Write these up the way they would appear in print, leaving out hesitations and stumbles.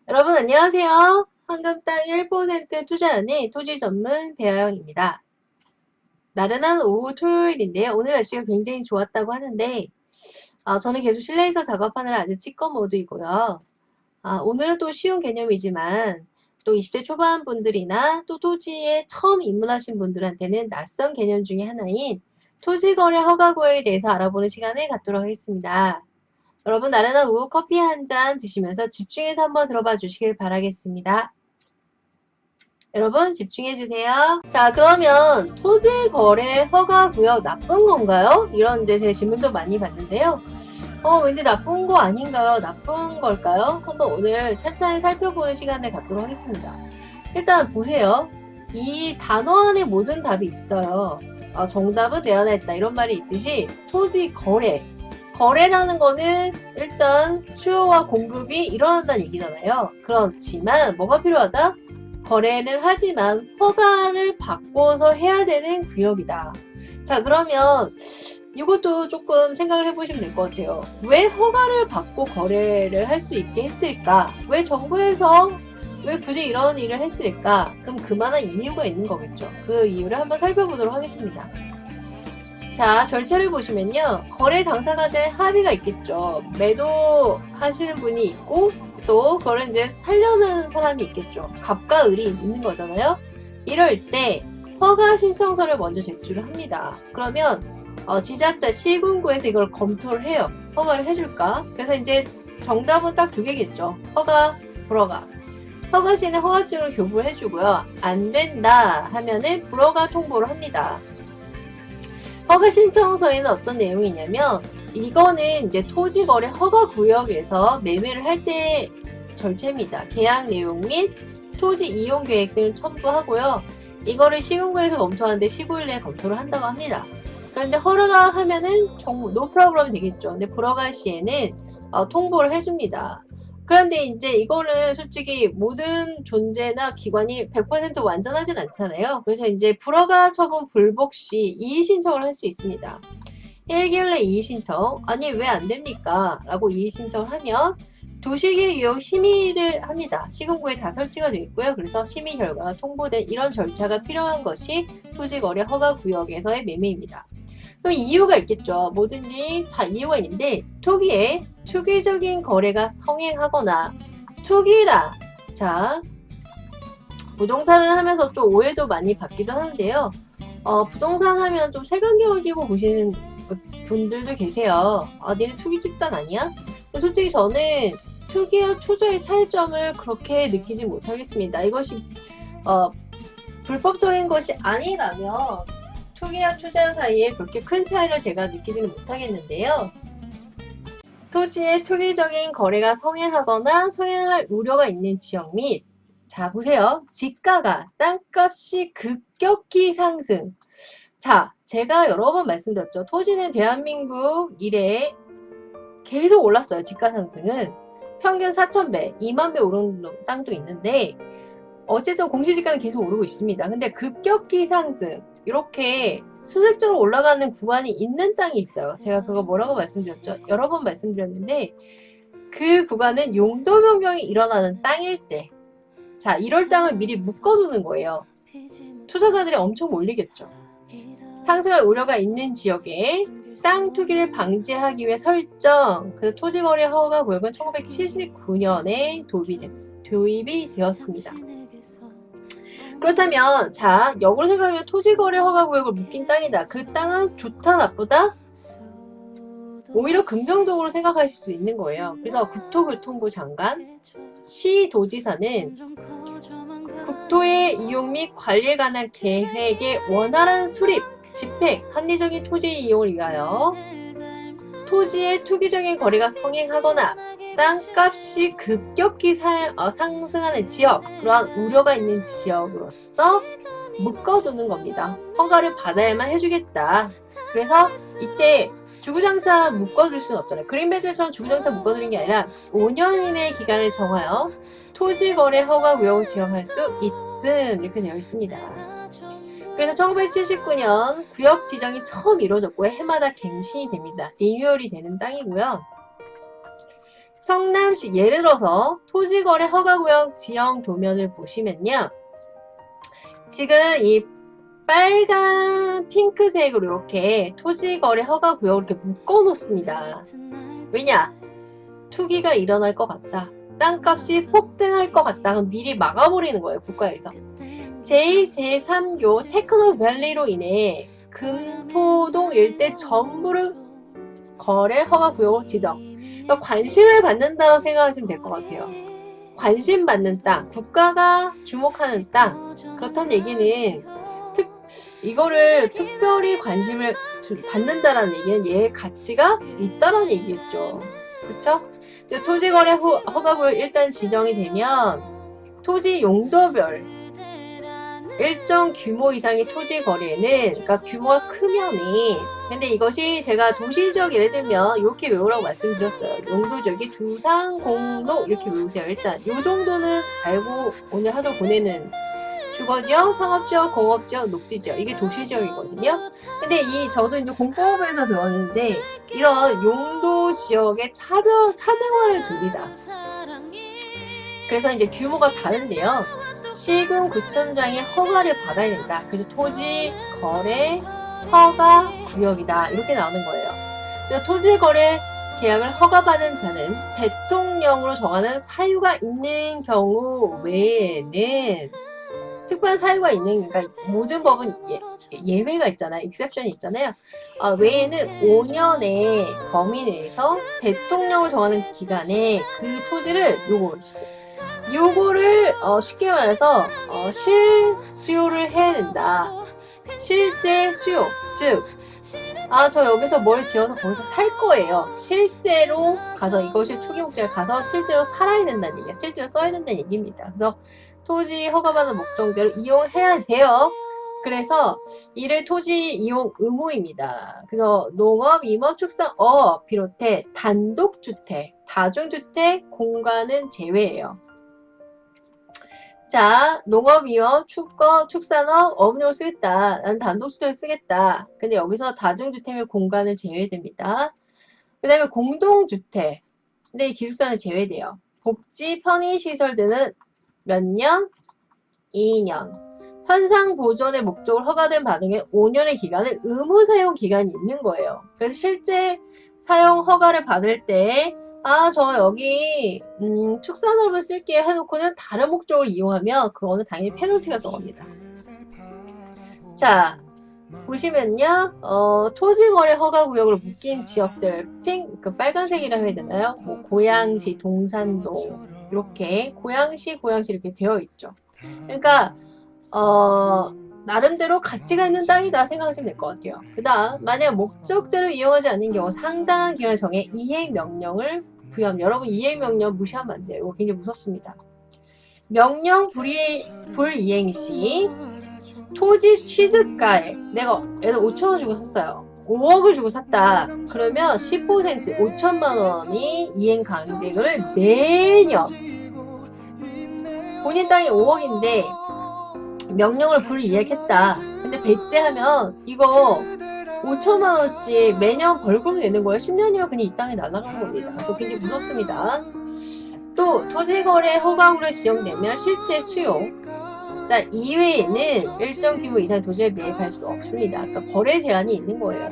여러분 안녕하세요. 황금 땅 1% 투자하는 토지 전문 대화영입니다. 나른한 오후 토요일인데요. 오늘 날씨가 굉장히 좋았다고 하는데 저는 계속 실내에서 작업하느라 아직 찌꺼 모드이고요. 오늘은 또 쉬운 개념이지만 또 20대 초반 분들이나 또 토지에 처음 입문하신 분들한테는 낯선 개념 중에 하나인 토지거래 허가구역에 대해서 알아보는 시간을 갖도록 하겠습니다. 여러분 나른한 오후 커피 한 잔 드시면서 집중해서 한번 들어봐 주시길 바라겠습니다. 여러분 집중해주세요. 자, 그러면 토지거래 허가구역 나쁜 건가요? 이런 이제 제 질문도 많이 받는데요. 왠지 나쁜 거 아닌가요? 나쁜 걸까요? 한번 오늘 차차히 살펴보는 시간을 갖도록 하겠습니다. 일단 보세요. 이 단어 안에 모든 답이 있어요. 정답은 내 안에 있다 이런 말이 있듯이 토지 거래라는 거는 일단 수요와 공급이 일어난다는 얘기잖아요. 그렇지만 뭐가 필요하다? 거래는 하지만 허가를 받고서 해야 되는 구역이다. 자, 그러면 이것도 조금 생각을 해보시면 될 것 같아요. 왜 허가를 받고 거래를 할 수 있게 했을까? 왜 정부에서 왜 굳이 이런 일을 했을까? 그럼 그만한 이유가 있는 거겠죠. 그 이유를 한번 살펴보도록 하겠습니다. 자, 절차를 보시면요. 거래 당사자 간에 합의가 있겠죠. 매도하시는 분이 있고 또 그걸 이제 살려는 사람이 있겠죠. 갑과 을이 있는 거잖아요. 이럴 때 허가 신청서를 먼저 제출을 합니다. 그러면 지자체 시군구에서 이걸 검토를 해요. 허가를 해줄까? 그래서 이제 정답은 딱 두 개겠죠. 허가, 불허가. 허가 시에는 허가증을 교부를 해주고요. 안 된다 하면은 불허가 통보를 합니다. 허가 신청서에는 어떤 내용이 있냐면 이거는 이제 토지거래 허가구역에서 매매를 할 때 절차입니다. 계약 내용 및 토지 이용 계획 등을 첨부하고요. 이거를 시군구에서 검토하는데 15일 내에 검토를 한다고 합니다. 그런데 허가가 하면은 노 프로그램이 되겠죠. 근데 불허가 시에는 통보를 해줍니다. 그런데 이제 이거는 솔직히 모든 존재나 기관이 100% 완전하진 않잖아요. 그래서 이제 불허가 처분 불복 시 이의 신청을 할 수 있습니다. 1개월 내 이의 신청, 아니 왜 안 됩니까? 라고 이의 신청을 하면 도시계획 유형 심의를 합니다. 시군구에 다 설치가 되어 있고요. 그래서 심의 결과가 통보된 이런 절차가 필요한 것이 토지거래 허가구역에서의 매매입니다. 또 이유가 있겠죠. 뭐든지 다 이유가 있는데 토기에 투기적인 거래가 성행하거나 투기라 자 부동산을 하면서 좀 오해도 많이 받기도 하는데요. 부동산 하면 좀 색안경을 끼고 보시는 분들도 계세요. 니네 투기 집단 아니야? 솔직히 저는 투기와 투자의 차이점을 그렇게 느끼지 못하겠습니다. 이것이 불법적인 것이 아니라면 투기와 투자 사이에 그렇게 큰 차이를 제가 느끼지는 못하겠는데요. 토지의 투기적인 거래가 성행하거나 성행할 우려가 있는 지역 및 자 보세요. 지가가 땅값이 급격히 상승. 자 제가 여러 번 말씀드렸죠. 토지는 대한민국 이래에 계속 올랐어요. 지가 상승은 평균 4,000배, 2만 배 오른 땅도 있는데 어쨌든 공시지가는 계속 오르고 있습니다. 근데 급격히 상승 이렇게 수직적으로 올라가는 구간이 있는 땅이 있어요. 제가 그거 뭐라고 말씀드렸죠? 여러 번 말씀드렸는데 그 구간은 용도 변경이 일어나는 땅일 때 자, 이럴 땅을 미리 묶어두는 거예요. 투자자들이 엄청 몰리겠죠. 상승할 우려가 있는 지역에 땅 투기를 방지하기 위해 설정 그 토지거래 허가 구역은 1979년에 도입이 되었습니다. 그렇다면 자 역으로 생각하면 토지거래 허가구역을 묶인 땅이다. 그 땅은 좋다 나쁘다? 오히려 긍정적으로 생각하실 수 있는 거예요. 그래서 국토교통부 장관, 시도지사는 국토의 이용 및 관리에 관한 계획의 원활한 수립, 집행, 합리적인 토지 이용을 위하여 토지의 투기적인 거래가 성행하거나 땅값이 급격히 상승하는 지역, 그러한 우려가 있는 지역으로서 묶어두는 겁니다. 허가를 받아야만 해주겠다. 그래서 이때 주구장창 묶어둘 수는 없잖아요. 그린벨트처럼 주구장창 묶어두는 게 아니라 5년 이내의 기간을 정하여 토지거래 허가 구역을 지정할 수 있음 이렇게 되어 있습니다. 그래서 1979년 구역 지정이 처음 이루어졌고 해마다 갱신이 됩니다. 리뉴얼이 되는 땅이고요. 성남시 예를 들어서 토지거래 허가구역 지형 도면을 보시면요. 지금 이 빨간 핑크색으로 이렇게 토지거래 허가구역을 이렇게 묶어 놓습니다. 왜냐? 투기가 일어날 것 같다. 땅값이 폭등할 것 같다. 그럼 미리 막아버리는 거예요. 국가에서. 제3교 테크노밸리로 인해 금토동 일대 전부를 거래 허가구역으로 지정. 그러니까 관심을 받는다고 생각하시면 될 것 같아요. 관심 받는 땅, 국가가 주목하는 땅. 그렇다는 얘기는 이거를 특별히 관심을 받는다라는 얘기는 얘의 가치가 있다라는 얘기겠죠. 그쵸? 토지거래 허가구역 일단 지정이 되면 토지 용도별 일정 규모 이상의 토지 거래는, 그러니까 규모가 크면이, 근데 이것이 제가 도시지역 예를 들면 이렇게 외우라고 말씀드렸어요. 용도지역이 두상, 공로 이렇게 외우세요. 일단 이 정도는 알고 오늘 하루 보내는 주거지역, 상업지역, 공업지역, 녹지지역, 이게 도시지역이거든요. 근데 저도 이제 공법에서 배웠는데 이런 용도지역의 차등화를 둡니다. 그래서 이제 규모가 다른데요. 시군 구청장의 허가를 받아야 된다. 그래서 토지 거래 허가 구역이다. 이렇게 나오는 거예요. 그래서 토지 거래 계약을 허가받은 자는 대통령으로 정하는 사유가 있는 경우 외에는, 특별한 사유가 있는, 그러니까 모든 법은 예외가 있잖아요. 익셉션이 있잖아요. 외에는 5년의 범위 내에서 대통령을 정하는 기간에 그 토지를 요거를 쉽게 말해서 실수요를 해야 된다. 실제 수요, 즉 저 여기서 뭘 지어서 거기서 살 거예요. 실제로 가서, 이것이 투기 목적에 가서 실제로 살아야 된다는 얘기야. 실제로 써야 된다는 얘기입니다. 그래서 토지 허가받은 목적대로 이용해야 돼요. 그래서 이를 토지 이용 의무입니다. 그래서 농업, 임업, 축산업 비롯해 단독주택, 다중주택 공간은 제외예요. 자, 농업, 임업, 축산업, 업용을 쓰겠다. 나는 단독주택을 쓰겠다. 근데 여기서 다중주택의 공간은 제외됩니다. 그 다음에 공동주택. 근데 이 기숙사는 제외돼요. 복지, 편의시설 등은 몇 년? 2년. 현상 보존의 목적으로 허가된 반응에 5년의 기간은 의무 사용 기간이 있는 거예요. 그래서 실제 사용 허가를 받을 때 저 여기 축산업을 쓸게 해놓고는 다른 목적을 이용하면 그거는 당연히 페널티가 들어갑니다. 자, 보시면요, 토지거래 허가구역으로 묶인 지역들, 빨간색이라 해야 되나요? 뭐 고양시, 동산동 이렇게 고양시 이렇게 되어 있죠. 그러니까 나름대로 가치가 있는 땅이다 생각하시면 될 것 같아요. 그 다음, 만약 목적대로 이용하지 않는 경우 상당한 기간을 정해 이행명령을 부여합니다. 여러분, 이행명령 무시하면 안 돼요. 이거 굉장히 무섭습니다. 명령 불이행 시 토지 취득가액, 내가 얘를 5천원 주고 샀어요. 5억을 주고 샀다. 그러면 10% 5천만 원이 이행 가능을 매년, 본인 땅이 5억인데 명령을 불이행했다. 근데 배째하면 이거 5천만 원씩 매년 벌금 내는 거예요. 10년이면 그냥 이 땅에 날아가는 겁니다. 그래서 굉장히 무섭습니다. 또 토지거래 허가구로 지정되면 실제 수요, 자, 이외에는 일정 규모 이상 토지에 매입할 수 없습니다. 그러니까 거래 제한이 있는 거예요.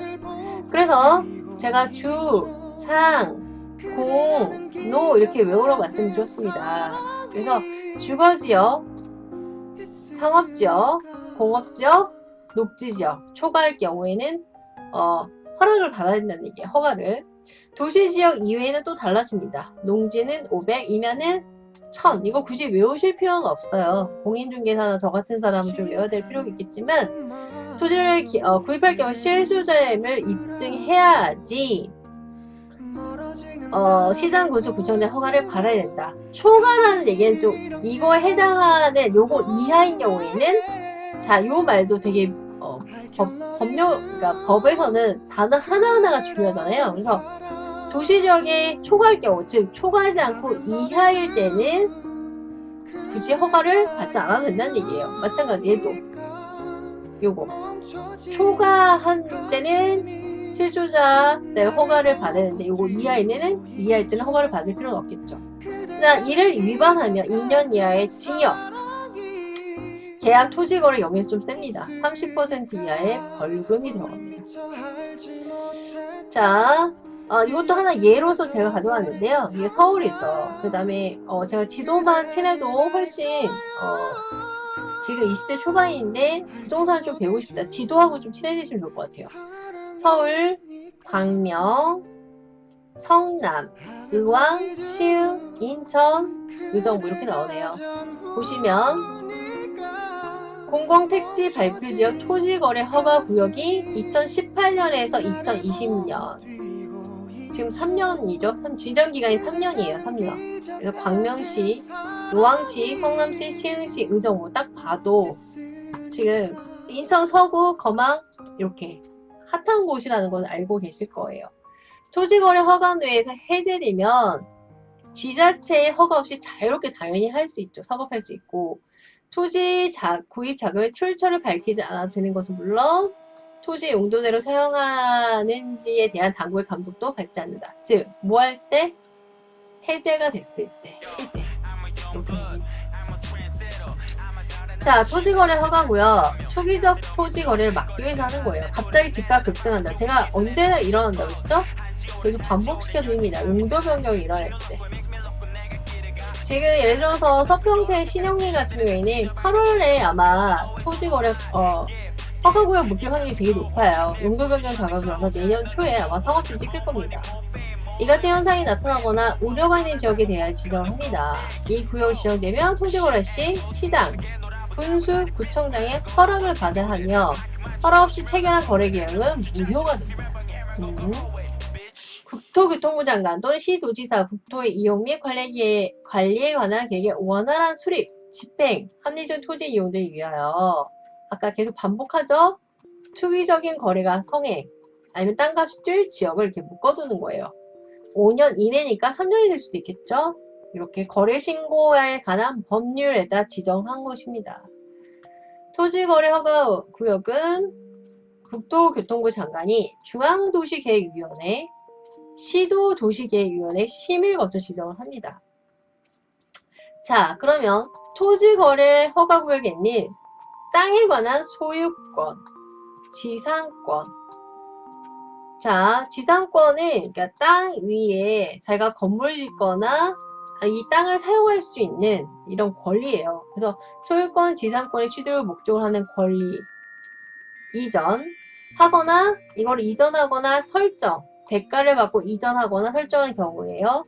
그래서 제가 주, 상, 공, 노 이렇게 외우라고 말씀드렸습니다. 그래서 주거지역, 상업지역, 공업지역, 녹지지역, 초과할 경우에는 허락을 받아야 된다는 얘기예요. 허가를. 도시지역 이외에는 또 달라집니다. 농지는 500이면은 1000. 이거 굳이 외우실 필요는 없어요. 공인중개사나 저 같은 사람은 좀 외워야 될 필요가 있겠지만 토지를 구입할 경우 실소유자임을 입증해야지 시장군수구청장 허가를 받아야 된다. 초과라는 얘기는 좀 이거에 해당하는 요거 이하인 경우에는, 자, 요 말도 되게 그러니까 법에서는 단어 하나하나가 중요하잖아요. 그래서 도시지역에 초과할 경우, 즉 초과하지 않고 이하일 때는 굳이 허가를 받지 않아도 된다는 얘기예요. 마찬가지 얘도 요거 초과한 때는 실소유자 허가를 받아야 되는데 요거 이하일 때는 허가를 받을 필요는 없겠죠. 자, 이를 위반하면 2년 이하의 징역, 계약 토지거래 영역이 좀 셉니다. 30% 이하의 벌금이 들어갑니다. 자, 이것도 하나 예로서 제가 가져왔는데요. 이게 서울이죠. 그 다음에 제가 지도만 친해도 훨씬 지금 20대 초반인데 부동산을 좀 배우고 싶다. 지도하고 좀 친해지시면 좋을 것 같아요. 서울, 광명, 성남, 의왕, 시흥, 인천, 의정 뭐 이렇게 나오네요. 보시면 공공택지 발표지역 토지거래 허가구역이 2018년에서 2020년 지금 3년이죠. 지정기간이 3년이에요. 3년. 그래서 광명시, 의왕시, 성남시, 시흥시, 의정 뭐 딱 봐도 지금 인천 서구, 거망 이렇게 핫한 곳이라는 건 알고 계실 거예요. 토지거래 허가노에서 해제되면 지자체의 허가 없이 자유롭게 당연히 할 수 있죠. 사업할 수 있고 토지 구입 자금의 출처를 밝히지 않아도 되는 것은 물론 토지 용도대로 사용하는지에 대한 당국의 감독도 받지 않는다. 즉, 뭐 할 때? 해제가 됐을 때. 해제. 이렇게. 자, 토지거래 허가고요. 투기적 토지거래를 막기 위해서 하는 거예요. 갑자기 집값 급등한다. 제가 언제나 일어난다고 했죠? 계속 반복시켜 드립니다. 용도 변경이 일어날 때. 지금 예를 들어서 서평택 신영리 같은 경우에는 8월에 아마 토지거래 허가구역 묶일 확률이 되게 높아요. 용도 변경 작업을 하면 내년 초에 아마 상업좀 찍힐 겁니다. 이 같은 현상이 나타나거나 우려가 있는 지역에 대하여 지정합니다. 이 구역을 지정되면 토지거래 시 시당, 군수, 구청장의 허락을 받아야 하며 허락 없이 체결한 거래 계약은 무효가 됩니다. 국토교통부 장관 또는 시도지사 국토의 이용 및 관리에 관한 계획의 원활한 수립, 집행, 합리적 토지 이용들을 위하여 아까 계속 반복하죠? 투기적인 거래가 성행 아니면 땅값이 뛸 지역을 이렇게 묶어두는 거예요. 5년 이내니까 3년이 될 수도 있겠죠? 이렇게 거래 신고에 관한 법률에다 지정한 것입니다. 토지거래 허가 구역은 국토교통부 장관이 중앙도시계획위원회, 시도도시계획위원회 심의를 거쳐 지정을 합니다. 자, 그러면 토지거래 허가구역에 있는 땅에 관한 소유권, 지상권. 자, 지상권은 그러니까 땅 위에 자기가 건물을 짓거나 이 땅을 사용할 수 있는 이런 권리예요. 그래서 소유권, 지상권의 취득을 목적으로 하는 권리. 이전 하거나 이걸 이전하거나 설정, 대가를 받고 이전하거나 설정하는 경우에요.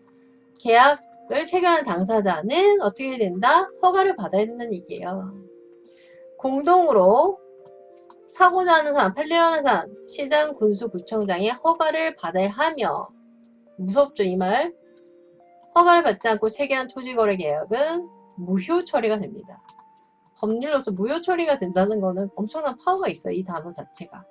계약을 체결한 당사자는 어떻게 된다? 허가를 받아야 된다는 얘기예요. 공동으로 사고자 하는 사람, 팔려는 사람, 시장, 군수, 구청장의 허가를 받아야 하며 무섭죠, 이 말? 허가를 받지 않고 체결한 토지거래 계약은 무효 처리가 됩니다. 법률로서 무효 처리가 된다는 거는 엄청난 파워가 있어요. 이 단어 자체가.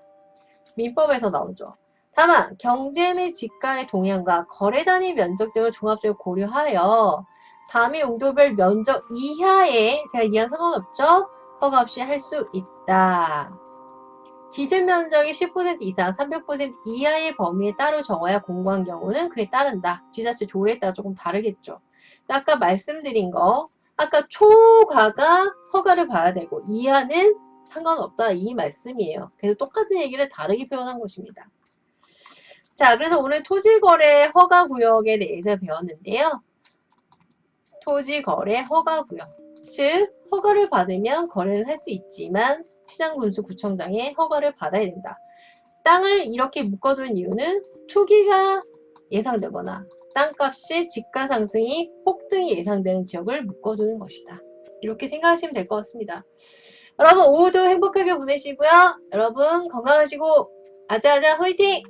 민법에서 나오죠. 다만 경제 및 지가의 동향과 거래 단위 면적 등을 종합적으로 고려하여 다음의 용도별 면적 이하에 제가 이해한 상관없죠? 허가 없이 할 수 있다. 기준 면적이 10% 이상, 300% 이하의 범위에 따로 정하여 공고한 경우는 그에 따른다. 지자체 조례에 따라 조금 다르겠죠. 아까 말씀드린 거, 아까 초과가 허가를 봐야 되고 이하는 상관없다 이 말씀이에요. 그래서 똑같은 얘기를 다르게 표현한 것입니다. 자, 그래서 오늘 토지거래 허가구역에 대해서 배웠는데요. 토지거래 허가구역, 즉 허가를 받으면 거래는 할 수 있지만 시장, 군수, 구청장의 허가를 받아야 된다. 땅을 이렇게 묶어둔 이유는 투기가 예상되거나 땅값이 집가 상승이 폭등이 예상되는 지역을 묶어두는 것이다. 이렇게 생각하시면 될 것 같습니다. 여러분 오후도 행복하게 보내시고요. 여러분 건강하시고 아자아자 화이팅!